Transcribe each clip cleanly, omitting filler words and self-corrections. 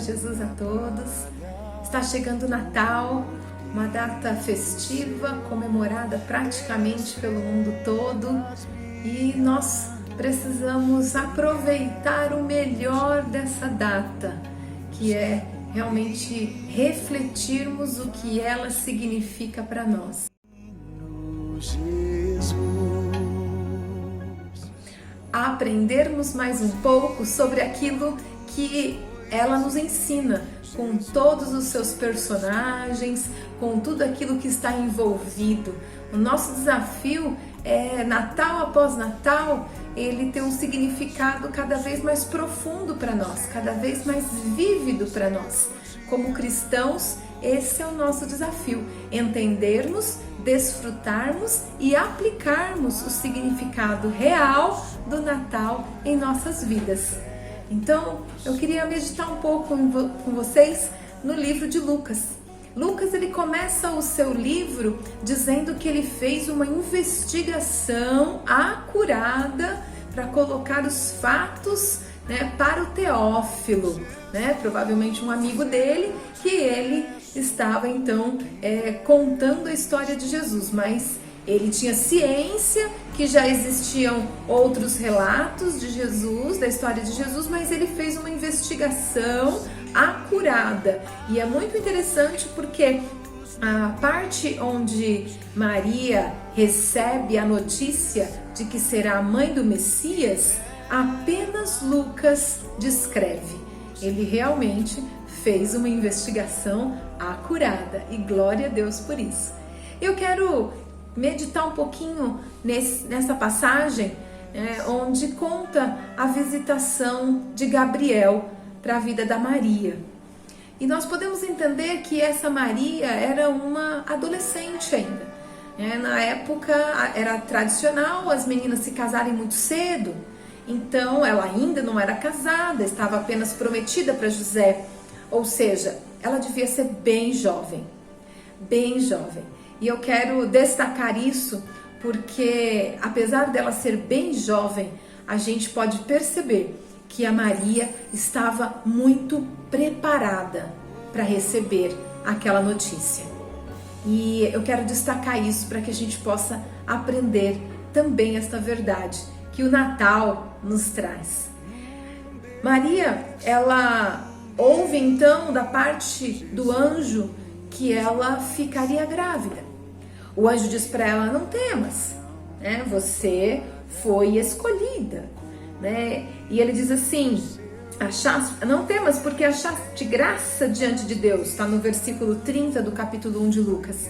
Jesus a todos. Está chegando o Natal, uma data festiva, comemorada praticamente pelo mundo todo, e nós precisamos aproveitar o melhor dessa data, que é realmente refletirmos o que ela significa para nós. Aprendermos mais um pouco sobre aquilo que ela nos ensina, com todos os seus personagens, com tudo aquilo que está envolvido. O nosso desafio é, Natal após Natal, ele tem um significado cada vez mais profundo para nós, cada vez mais vívido para nós. Como cristãos, esse é o nosso desafio, entendermos, desfrutarmos e aplicarmos o significado real do Natal em nossas vidas. Então, eu queria meditar um pouco com vocês no livro de Lucas. Lucas, ele começa o seu livro dizendo que ele fez uma investigação acurada para colocar os fatos, para o Teófilo, provavelmente um amigo dele, que ele estava então contando a história de Jesus, mas ele tinha ciência que já existiam outros relatos de Jesus, da história de Jesus, mas ele fez uma investigação acurada. E é muito interessante porque a parte onde Maria recebe a notícia de que será a mãe do Messias, apenas Lucas descreve. Ele realmente fez uma investigação acurada e glória a Deus por isso. Eu quero meditar um pouquinho nessa passagem onde conta a visitação de Gabriel para a vida da Maria. E nós podemos entender que essa Maria era uma adolescente ainda. Na época era tradicional as meninas se casarem muito cedo, então ela ainda não era casada, estava apenas prometida para José, ou seja, ela devia ser bem jovem, bem jovem. E eu quero destacar isso porque, apesar dela ser bem jovem, a gente pode perceber que a Maria estava muito preparada para receber aquela notícia. E eu quero destacar isso para que a gente possa aprender também esta verdade que o Natal nos traz. Maria, ela ouve então da parte do anjo que ela ficaria grávida. O anjo diz para ela: não temas, você foi escolhida, E ele diz assim: não temas porque achaste graça diante de Deus, está no versículo 30 do capítulo 1 de Lucas.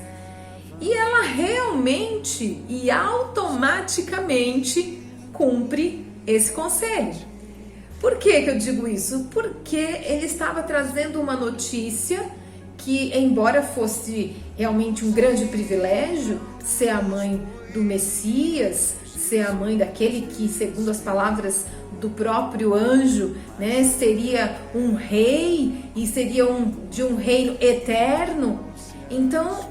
E ela realmente e automaticamente cumpre esse conselho. Por que eu digo isso? Porque ele estava trazendo uma notícia que, embora fosse realmente um grande privilégio ser a mãe do Messias, ser a mãe daquele que, segundo as palavras do próprio anjo, seria um rei e seria de um reino eterno, então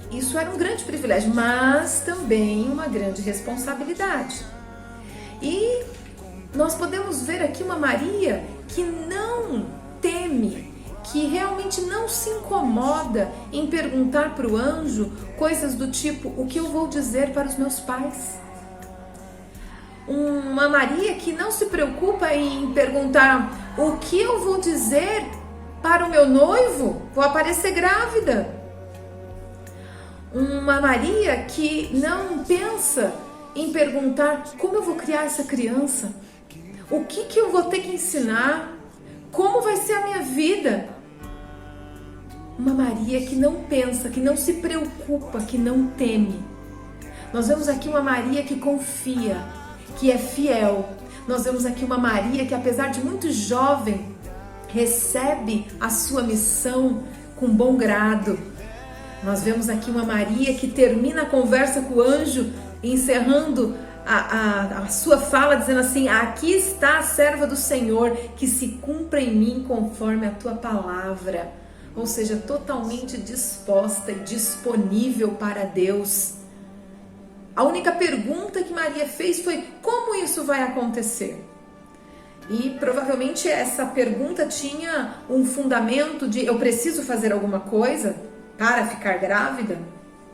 isso era um grande privilégio, mas também uma grande responsabilidade. E nós podemos ver aqui uma Maria que não teme, que realmente não se incomoda em perguntar para o anjo coisas do tipo: o que eu vou dizer para os meus pais? Uma Maria que não se preocupa em perguntar: o que eu vou dizer para o meu noivo? Vou aparecer grávida. Uma Maria que não pensa em perguntar: como eu vou criar essa criança? O que eu vou ter que ensinar? Como vai ser a minha vida? Uma Maria que não pensa, que não se preocupa, que não teme. Nós vemos aqui uma Maria que confia, que é fiel. Nós vemos aqui uma Maria que, apesar de muito jovem, recebe a sua missão com bom grado. Nós vemos aqui uma Maria que termina a conversa com o anjo, encerrando a sua fala, dizendo assim: aqui está a serva do Senhor, que se cumpra em mim conforme a tua palavra. Ou seja, totalmente disposta e disponível para Deus. A única pergunta que Maria fez foi: como isso vai acontecer? E provavelmente essa pergunta tinha um fundamento de eu preciso fazer alguma coisa para ficar grávida,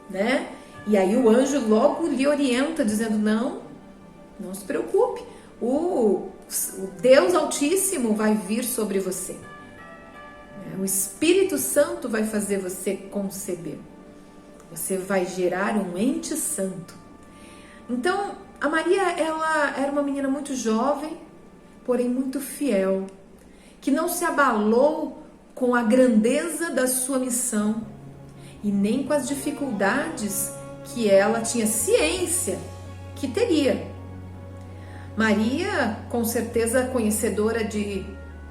né? E aí o anjo logo lhe orienta dizendo, não se preocupe, o Deus Altíssimo vai vir sobre você. O Espírito Santo vai fazer você conceber. Você vai gerar um ente santo. Então, a Maria, ela era uma menina muito jovem, porém muito fiel, que não se abalou com a grandeza da sua missão e nem com as dificuldades que ela tinha ciência que teria. Maria, com certeza conhecedora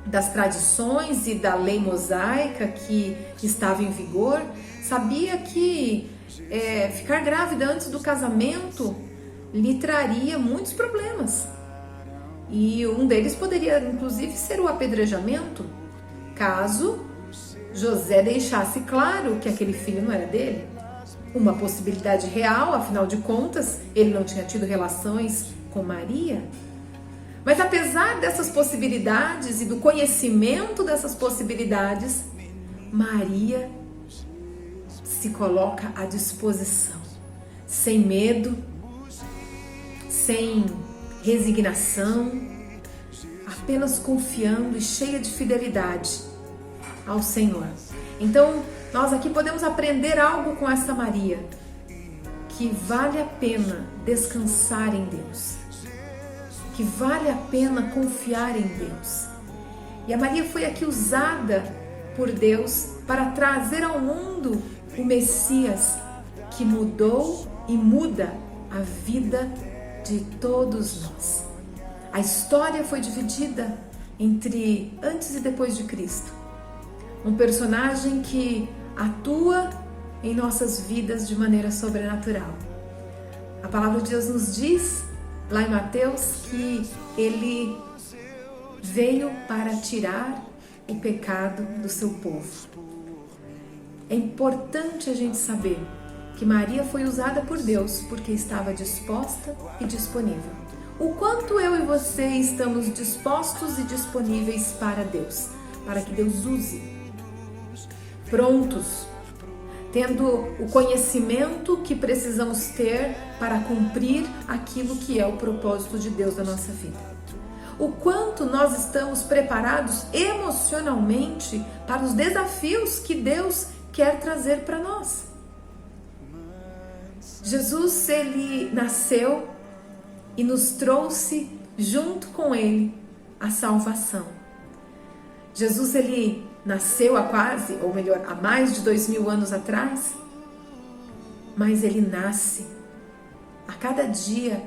das tradições e da lei mosaica que estava em vigor, sabia que ficar grávida antes do casamento lhe traria muitos problemas. E um deles poderia, inclusive, ser o apedrejamento, caso José deixasse claro que aquele filho não era dele. Uma possibilidade real, afinal de contas, ele não tinha tido relações com Maria. Mas apesar dessas possibilidades e do conhecimento dessas possibilidades, Maria se coloca à disposição, sem medo, sem resignação, apenas confiando e cheia de fidelidade ao Senhor. Então, nós aqui podemos aprender algo com essa Maria, que vale a pena descansar em Deus, que vale a pena confiar em Deus. E a Maria foi aqui usada por Deus para trazer ao mundo o Messias, que mudou e muda a vida de todos nós. A história foi dividida entre antes e depois de Cristo. Um personagem que atua em nossas vidas de maneira sobrenatural. A palavra de Deus nos diz, lá em Mateus, que ele veio para tirar o pecado do seu povo. É importante a gente saber que Maria foi usada por Deus porque estava disposta e disponível. O quanto eu e você estamos dispostos e disponíveis para Deus, para que Deus use, prontos, tendo o conhecimento que precisamos ter para cumprir aquilo que é o propósito de Deus na nossa vida. O quanto nós estamos preparados emocionalmente para os desafios que Deus quer trazer para nós. Jesus, ele nasceu e nos trouxe junto com ele a salvação. Jesus, ele nasceu há quase, ou melhor, há mais de 2000 anos atrás, mas ele nasce a cada dia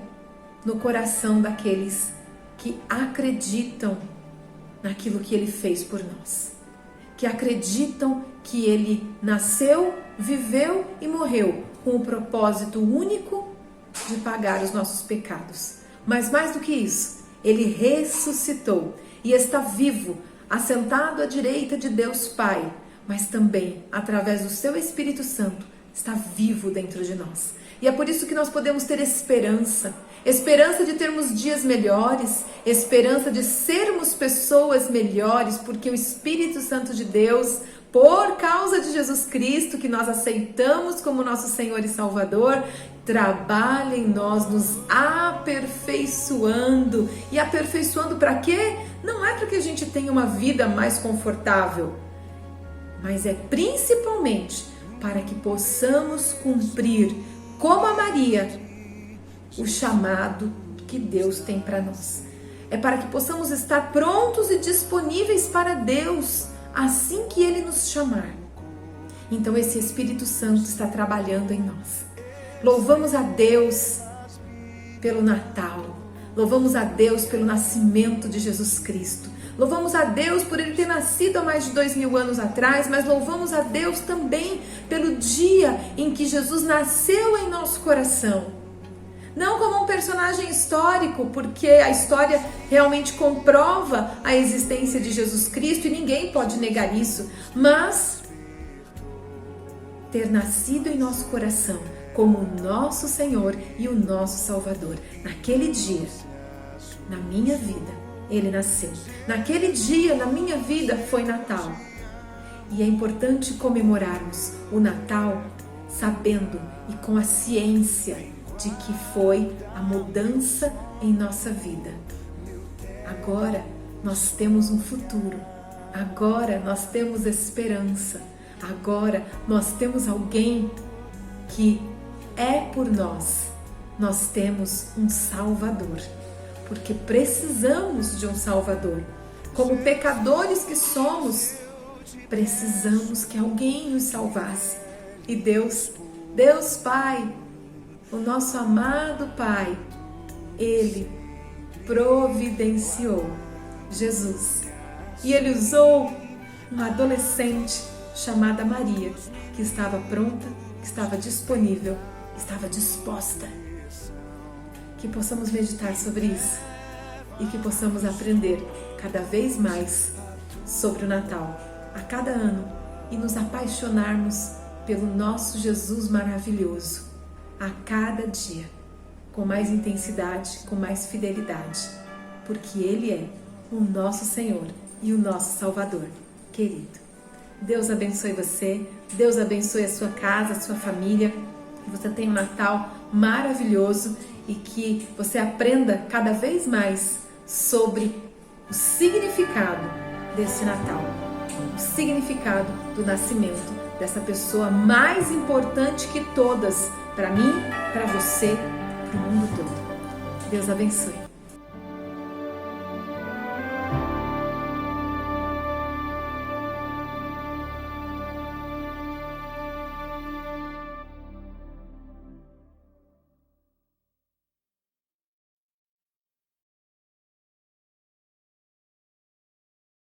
no coração daqueles que acreditam naquilo que ele fez por nós, que acreditam que ele nasceu, viveu e morreu com o propósito único de pagar os nossos pecados. Mas mais do que isso, ele ressuscitou e está vivo, assentado à direita de Deus Pai, mas também, através do seu Espírito Santo, está vivo dentro de nós. E é por isso que nós podemos ter esperança de termos dias melhores, esperança de sermos pessoas melhores, porque o Espírito Santo de Deus, por causa de Jesus Cristo, que nós aceitamos como nosso Senhor e Salvador, trabalha em nós, nos aperfeiçoando. E aperfeiçoando para quê? Não é para que a gente tenha uma vida mais confortável, mas é principalmente para que possamos cumprir, como a Maria, o chamado que Deus tem para nós. É para que possamos estar prontos e disponíveis para Deus assim que Ele nos chamar. Então esse Espírito Santo está trabalhando em nós. Louvamos a Deus pelo Natal. Louvamos a Deus pelo nascimento de Jesus Cristo. Louvamos a Deus por Ele ter nascido há mais de 2000 anos atrás, mas louvamos a Deus também pelo dia em que Jesus nasceu em nosso coração. Não como um personagem histórico, porque a história realmente comprova a existência de Jesus Cristo e ninguém pode negar isso, mas ter nascido em nosso coração como o nosso Senhor e o nosso Salvador. Naquele dia, na minha vida, ele nasceu. Naquele dia, na minha vida, foi Natal. E é importante comemorarmos o Natal sabendo e com a ciência de que foi a mudança em nossa vida. Agora nós temos um futuro. Agora nós temos esperança. Agora nós temos alguém que é por nós. Nós temos um Salvador, porque precisamos de um Salvador. Como pecadores que somos, precisamos que alguém nos salvasse. E Deus Pai, o nosso amado Pai, Ele providenciou Jesus. E Ele usou uma adolescente chamada Maria, que estava pronta, que estava disponível, estava disposta. Que possamos meditar sobre isso e que possamos aprender cada vez mais sobre o Natal, a cada ano, e nos apaixonarmos pelo nosso Jesus maravilhoso, a cada dia, com mais intensidade, com mais fidelidade, porque Ele é o nosso Senhor e o nosso Salvador, querido. Deus abençoe você, Deus abençoe a sua casa, a sua família, que você tenha um Natal maravilhoso e que você aprenda cada vez mais sobre o significado desse Natal, o significado do nascimento dessa pessoa mais importante que todas, para mim, para você, para o mundo todo. Deus abençoe.